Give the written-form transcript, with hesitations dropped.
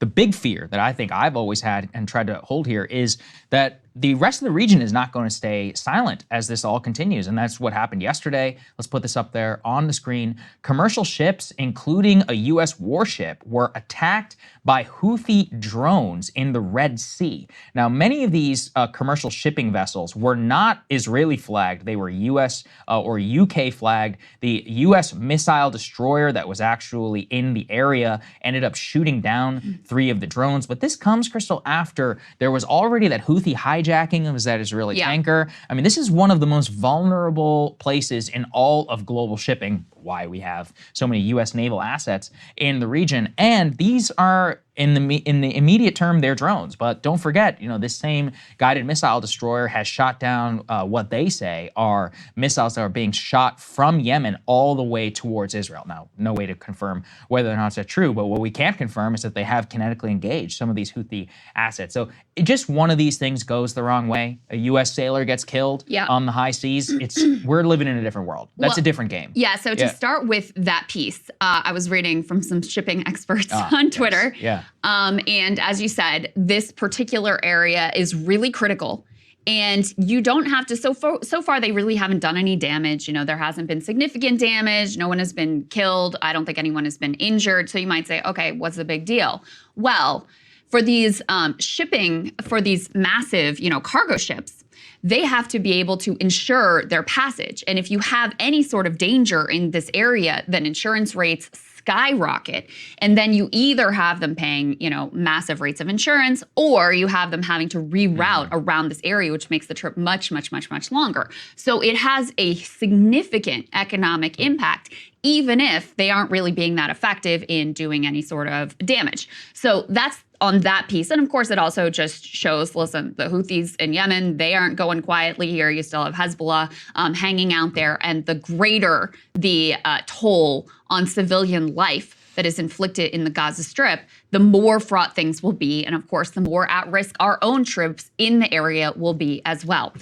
the big fear that I think I've always had and tried to hold here is that the rest of the region is not going to stay silent as this all continues. And that's what happened yesterday. Let's put this up there on the screen. Commercial ships, including a U.S. warship, were attacked by Houthi drones in the Red Sea. Now, many of these commercial shipping vessels were not Israeli flagged. They were U.S. Or UK flagged. The U.S. missile destroyer that was actually in the area ended up shooting down 3 of the drones. But this comes, Crystal, after there was already that Houthi hijacking of that Israeli tanker. I mean, this is one of the most vulnerable places in all of global shipping, why we have so many U.S. naval assets in the region. And these are, in the immediate term, they're drones. But don't forget, this same guided missile destroyer has shot down what they say are missiles that are being shot from Yemen all the way towards Israel. Now, no way to confirm whether or not that's true, but what we can confirm is that they have kinetically engaged some of these Houthi assets. So just one of these things goes the wrong way. A U.S. sailor gets killed on the high seas. We're living in a different world. That's a different game. Yeah, so to start with that piece, I was reading from some shipping experts on Twitter. Yes. And as you said, this particular area is really critical. And you don't have to, so far they really haven't done any damage. There hasn't been significant damage. No one has been killed. I don't think anyone has been injured. So you might say, okay, what's the big deal? Well, for these shipping, for these massive, cargo ships, they have to be able to insure their passage. And if you have any sort of danger in this area, then insurance rates skyrocket. And then you either have them paying, massive rates of insurance, or you have them having to reroute around this area, which makes the trip much, much, much, much longer. So it has a significant economic impact, even if they aren't really being that effective in doing any sort of damage. So that's on that piece. And of course, it also just shows, listen, the Houthis in Yemen, they aren't going quietly here. You still have Hezbollah hanging out there. And the greater the toll on civilian life that is inflicted in the Gaza Strip, the more fraught things will be. And of course, the more at risk our own troops in the area will be as well.